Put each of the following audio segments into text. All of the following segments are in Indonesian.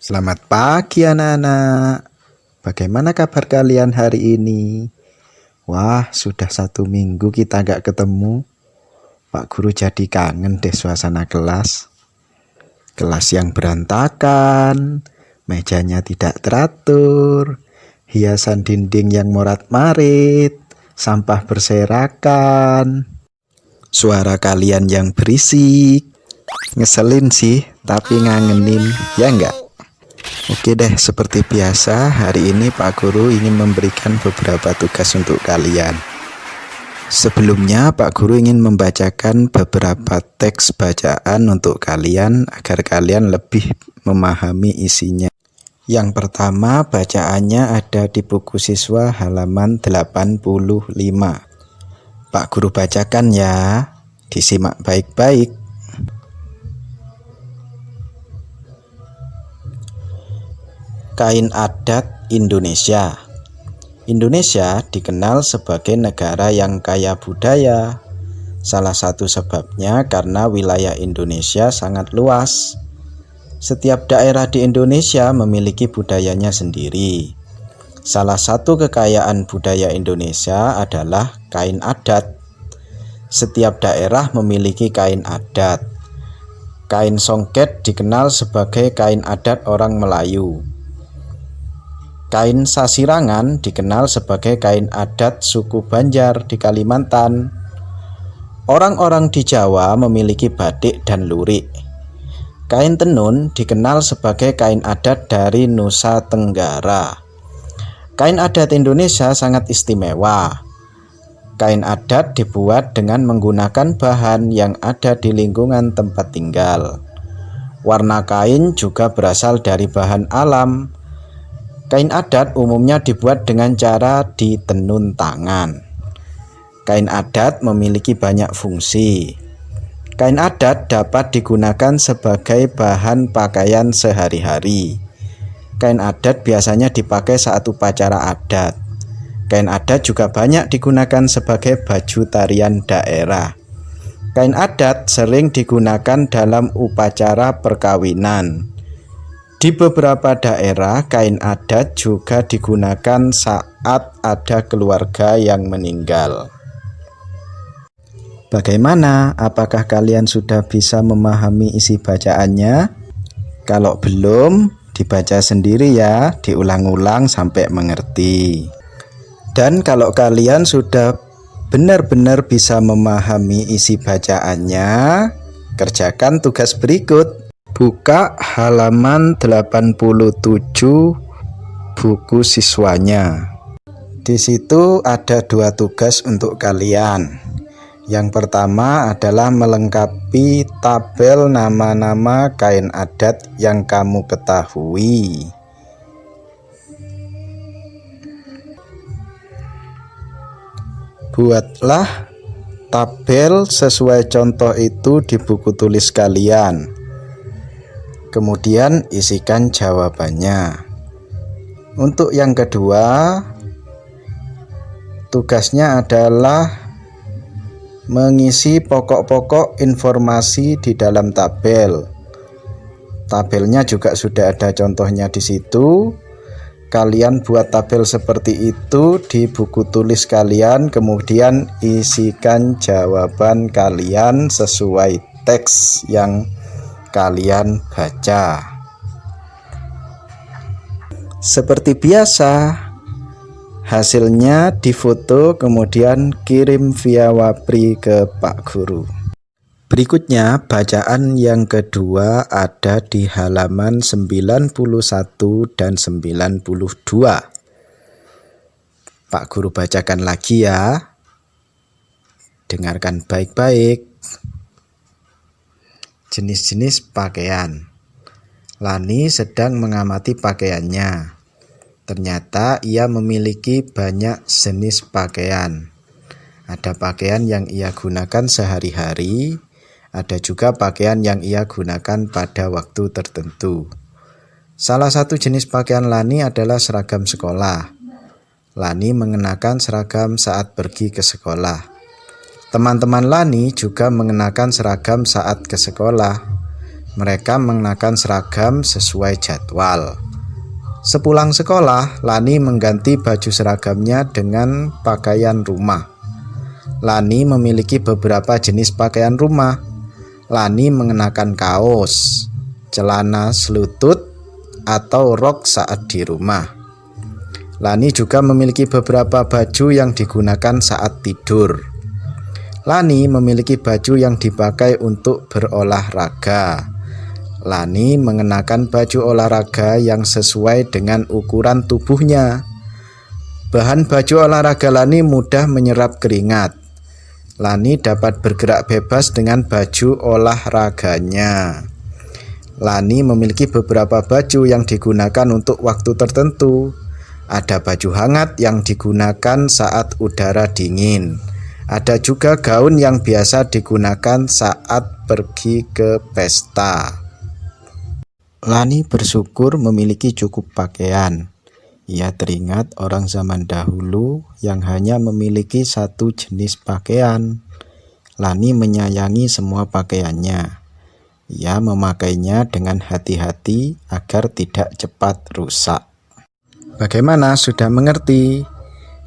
Selamat pagi anak-anak. Bagaimana kabar kalian hari ini? Wah, sudah 1 minggu kita gak ketemu. Pak Guru jadi kangen deh suasana kelas. Kelas yang berantakan, mejanya tidak teratur, hiasan dinding yang morat-marit, sampah berserakan, suara kalian yang berisik. Ngeselin sih, tapi ngangenin, ya enggak? Oke deh, seperti biasa, hari ini Pak Guru ingin memberikan beberapa tugas untuk kalian. Sebelumnya, Pak Guru ingin membacakan beberapa teks bacaan untuk kalian agar kalian lebih memahami isinya. Yang pertama, bacaannya ada di buku siswa halaman 85. Pak Guru bacakan ya, disimak baik-baik. Kain adat Indonesia. Indonesia dikenal sebagai negara yang kaya budaya. Salah satu sebabnya karena wilayah Indonesia sangat luas. Setiap daerah di Indonesia memiliki budayanya sendiri. Salah satu kekayaan budaya Indonesia adalah kain adat. Setiap daerah memiliki kain adat. Kain songket dikenal sebagai kain adat orang Melayu. Kain sasirangan dikenal sebagai kain adat suku Banjar di Kalimantan. Orang-orang di Jawa memiliki batik dan lurik. Kain tenun dikenal sebagai kain adat dari Nusa Tenggara. Kain adat Indonesia sangat istimewa. Kain adat dibuat dengan menggunakan bahan yang ada di lingkungan tempat tinggal. Warna kain juga berasal dari bahan alam. Kain adat umumnya dibuat dengan cara ditenun tangan. Kain adat memiliki banyak fungsi. Kain adat dapat digunakan sebagai bahan pakaian sehari-hari. Kain adat biasanya dipakai saat upacara adat. Kain adat juga banyak digunakan sebagai baju tarian daerah. Kain adat sering digunakan dalam upacara perkawinan. Di beberapa daerah, kain adat juga digunakan saat ada keluarga yang meninggal. Bagaimana? Apakah kalian sudah bisa memahami isi bacaannya? Kalau belum, dibaca sendiri ya, diulang-ulang sampai mengerti. Dan kalau kalian sudah benar-benar bisa memahami isi bacaannya, kerjakan tugas berikut. Buka halaman 87 buku siswanya. Di situ ada 2 tugas untuk kalian. Yang pertama adalah melengkapi tabel nama-nama kain adat yang kamu ketahui. Buatlah tabel sesuai contoh itu di buku tulis kalian. Kemudian isikan jawabannya. Untuk yang kedua, tugasnya adalah mengisi pokok-pokok informasi di dalam tabel. Tabelnya juga sudah ada contohnya di situ. Kalian buat tabel seperti itu di buku tulis kalian, kemudian isikan jawaban kalian sesuai teks yang kalian baca. Seperti biasa, hasilnya difoto kemudian kirim via Wapri ke Pak Guru. Berikutnya bacaan yang kedua ada di halaman 91 dan 92. Pak Guru bacakan lagi ya. Dengarkan baik-baik. Jenis-jenis pakaian. Lani sedang mengamati pakaiannya. Ternyata ia memiliki banyak jenis pakaian. Ada pakaian yang ia gunakan sehari-hari, ada juga pakaian yang ia gunakan pada waktu tertentu. Salah satu jenis pakaian Lani adalah seragam sekolah. Lani mengenakan seragam saat pergi ke sekolah. Teman-teman Lani juga mengenakan seragam saat ke sekolah. Mereka mengenakan seragam sesuai jadwal. Sepulang sekolah, Lani mengganti baju seragamnya dengan pakaian rumah. Lani memiliki beberapa jenis pakaian rumah. Lani mengenakan kaos, celana selutut, atau rok saat di rumah. Lani juga memiliki beberapa baju yang digunakan saat tidur. Lani memiliki baju yang dipakai untuk berolahraga. Lani mengenakan baju olahraga yang sesuai dengan ukuran tubuhnya. Bahan baju olahraga Lani mudah menyerap keringat. Lani dapat bergerak bebas dengan baju olahraganya. Lani memiliki beberapa baju yang digunakan untuk waktu tertentu. Ada baju hangat yang digunakan saat udara dingin. Ada juga gaun yang biasa digunakan saat pergi ke pesta. Lani bersyukur memiliki cukup pakaian. Ia teringat orang zaman dahulu yang hanya memiliki satu jenis pakaian. Lani menyayangi semua pakaiannya. Ia memakainya dengan hati-hati agar tidak cepat rusak. Bagaimana, sudah mengerti?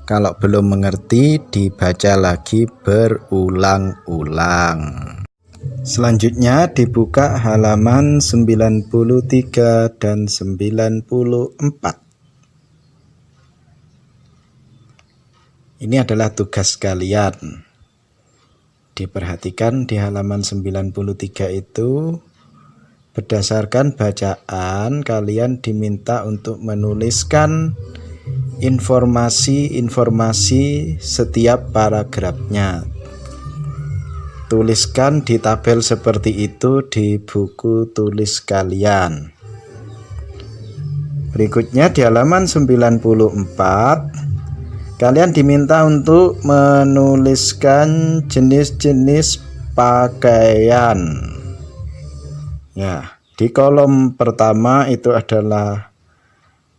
Kalau belum mengerti, dibaca lagi berulang-ulang. Selanjutnya dibuka halaman 93 dan 94. Ini adalah tugas kalian. Diperhatikan di halaman 93 itu, berdasarkan bacaan, kalian diminta untuk menuliskan informasi-informasi setiap paragrafnya. Tuliskan di tabel seperti itu di buku tulis kalian. Berikutnya di halaman 94, kalian diminta untuk menuliskan jenis-jenis pakaian. Ya, di kolom pertama itu adalah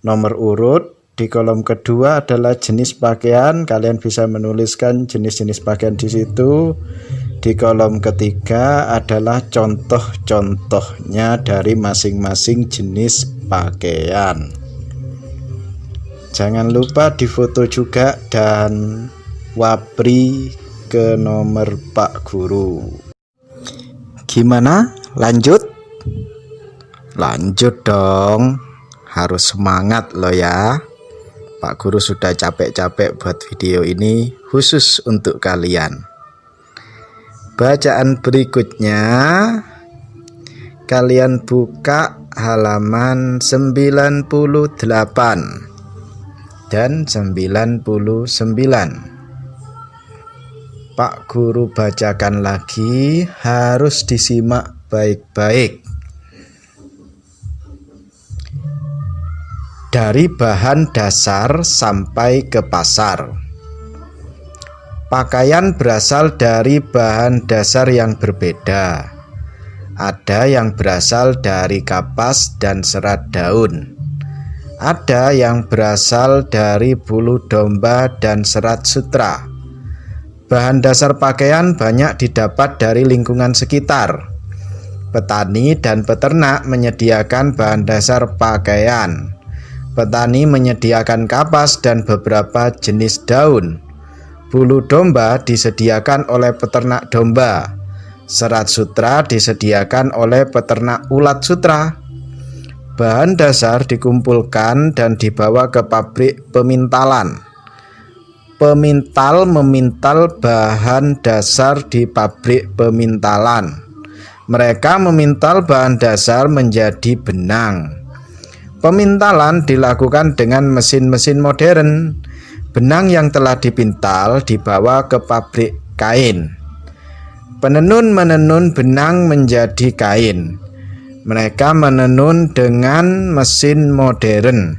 nomor urut, di kolom kedua adalah jenis pakaian. Kalian bisa menuliskan jenis-jenis pakaian di situ. Di kolom ketiga adalah contoh-contohnya dari masing-masing jenis pakaian. Jangan lupa difoto juga dan wapri ke nomor Pak Guru. Gimana? Lanjut? Lanjut dong, harus semangat loh ya. Pak Guru sudah capek-capek buat video ini khusus untuk kalian. Bacaan berikutnya, kalian buka halaman 98 dan 99. Pak Guru bacakan lagi, harus disimak baik-baik. Dari bahan dasar sampai ke pasar. Pakaian berasal dari bahan dasar yang berbeda. Ada yang berasal dari kapas dan serat daun. Ada yang berasal dari bulu domba dan serat sutra. Bahan dasar pakaian banyak didapat dari lingkungan sekitar. Petani dan peternak menyediakan bahan dasar pakaian. Petani menyediakan kapas dan beberapa jenis daun. Bulu domba disediakan oleh peternak domba. Serat sutra disediakan oleh peternak ulat sutra. Bahan dasar dikumpulkan dan dibawa ke pabrik pemintalan. Pemintal memintal bahan dasar di pabrik pemintalan. Mereka memintal bahan dasar menjadi benang. Pemintalan dilakukan dengan mesin-mesin modern. Benang yang telah dipintal dibawa ke pabrik kain. Penenun menenun benang menjadi kain. Mereka menenun dengan mesin modern.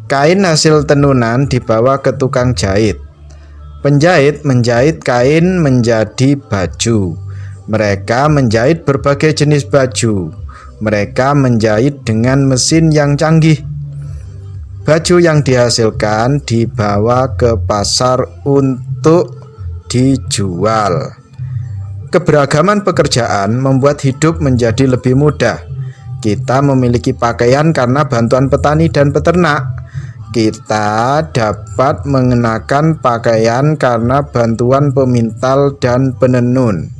Kain hasil tenunan dibawa ke tukang jahit. Penjahit menjahit kain menjadi baju. Mereka menjahit berbagai jenis baju. Mereka menjahit dengan mesin yang canggih. Baju yang dihasilkan dibawa ke pasar untuk dijual. Keberagaman pekerjaan membuat hidup menjadi lebih mudah. Kita memiliki pakaian karena bantuan petani dan peternak. Kita dapat mengenakan pakaian karena bantuan pemintal dan penenun.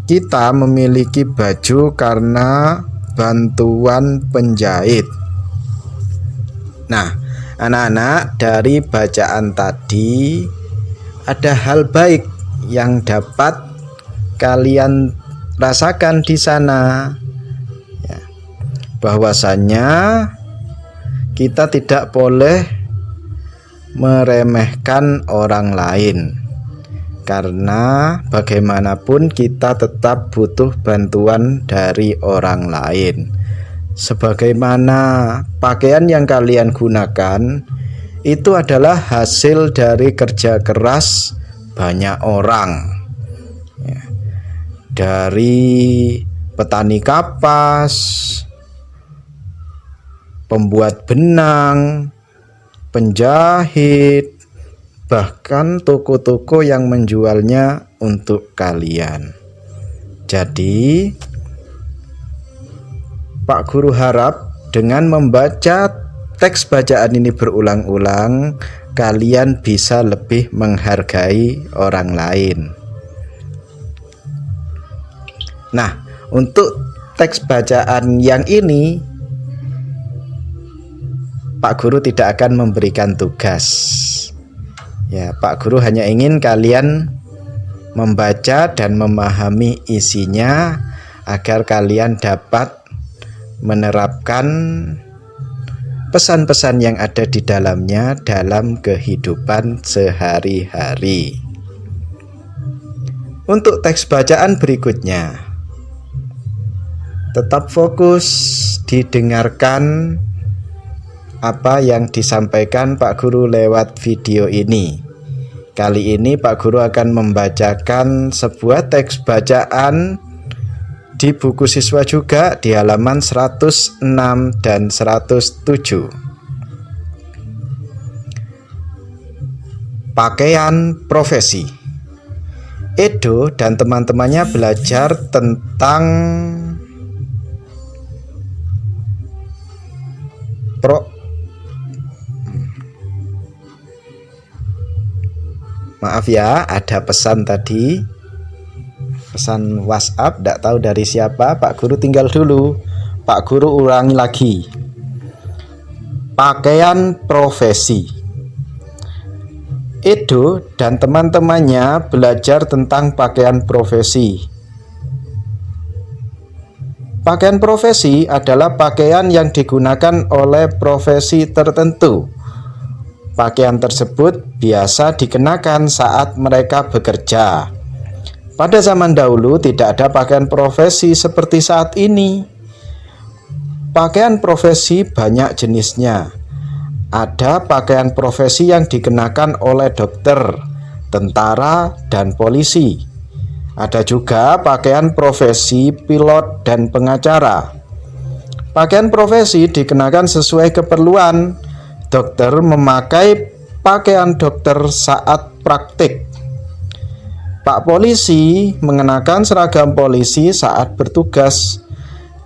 Kita memiliki baju karena bantuan penjahit. Nah, anak-anak, dari bacaan tadi ada hal baik yang dapat kalian rasakan di sana, ya, bahwasanya kita tidak boleh meremehkan orang lain, karena bagaimanapun kita tetap butuh bantuan dari orang lain. Sebagaimana pakaian yang kalian gunakan itu adalah hasil dari kerja keras banyak orang, ya, dari petani kapas, pembuat benang, penjahit, bahkan toko-toko yang menjualnya untuk kalian. Jadi, Pak Guru harap dengan membaca teks bacaan ini berulang-ulang, kalian bisa lebih menghargai orang lain. Nah, untuk teks bacaan yang ini Pak Guru tidak akan memberikan tugas. Ya, Pak Guru hanya ingin kalian membaca dan memahami isinya agar kalian dapat menerapkan pesan-pesan yang ada di dalamnya dalam kehidupan sehari-hari. Untuk teks bacaan berikutnya, tetap fokus didengarkan apa yang disampaikan Pak Guru lewat video ini. Kali ini Pak Guru akan membacakan sebuah teks bacaan di buku siswa juga di halaman 106 dan 107. Pakaian profesi. Edo dan teman-temannya belajar tentang Maaf ya, ada pesan tadi, pesan WhatsApp, tidak tahu dari siapa. Pak Guru tinggal dulu. Pak Guru ulangi lagi. Pakaian profesi. Edo dan teman-temannya belajar tentang pakaian profesi. Pakaian profesi adalah pakaian yang digunakan oleh profesi tertentu. Pakaian tersebut biasa dikenakan saat mereka bekerja. Pada zaman dahulu tidak ada pakaian profesi seperti saat ini. Pakaian profesi banyak jenisnya. Ada pakaian profesi yang dikenakan oleh dokter, tentara, dan polisi. Ada juga pakaian profesi pilot dan pengacara. Pakaian profesi dikenakan sesuai keperluan. Dokter memakai pakaian dokter saat praktik. Pak polisi mengenakan seragam polisi saat bertugas.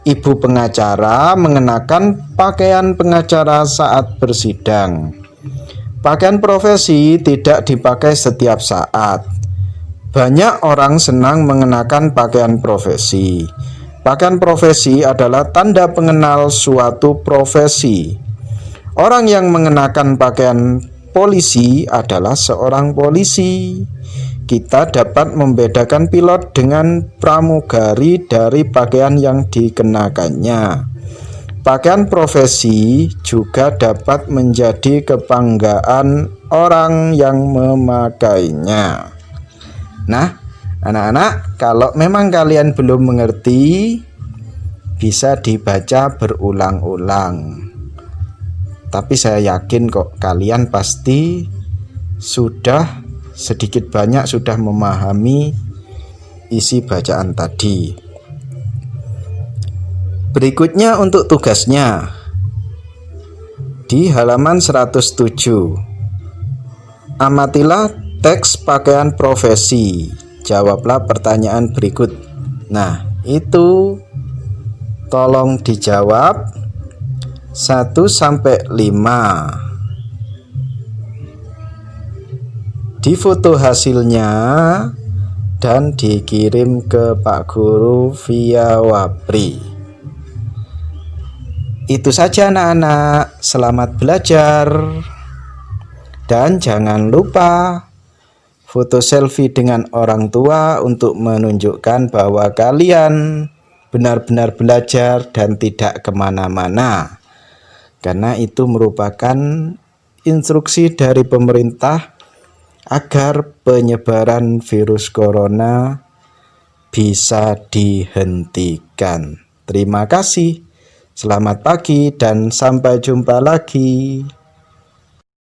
Ibu pengacara mengenakan pakaian pengacara saat bersidang. Pakaian profesi tidak dipakai setiap saat. Banyak orang senang mengenakan pakaian profesi. Pakaian profesi adalah tanda pengenal suatu profesi. Orang yang mengenakan pakaian polisi adalah seorang polisi. Kita dapat membedakan pilot dengan pramugari dari pakaian yang dikenakannya. Pakaian profesi juga dapat menjadi kebanggaan orang yang memakainya. Nah, anak-anak, kalau memang kalian belum mengerti, bisa dibaca berulang-ulang. Tapi saya yakin kok kalian pasti sudah sedikit banyak sudah memahami isi bacaan tadi. Berikutnya untuk tugasnya di halaman 107. Amatilah teks pakaian profesi. jawablah pertanyaan berikut. Nah, itu tolong dijawab 1 sampai 5. Difoto hasilnya dan dikirim ke Pak Guru via Wapri. Itu saja anak-anak, selamat belajar. Dan jangan lupa foto selfie dengan orang tua untuk menunjukkan bahwa kalian benar-benar belajar dan tidak kemana-mana. Karena itu merupakan instruksi dari pemerintah agar penyebaran virus corona bisa dihentikan. Terima kasih. Selamat pagi dan sampai jumpa lagi.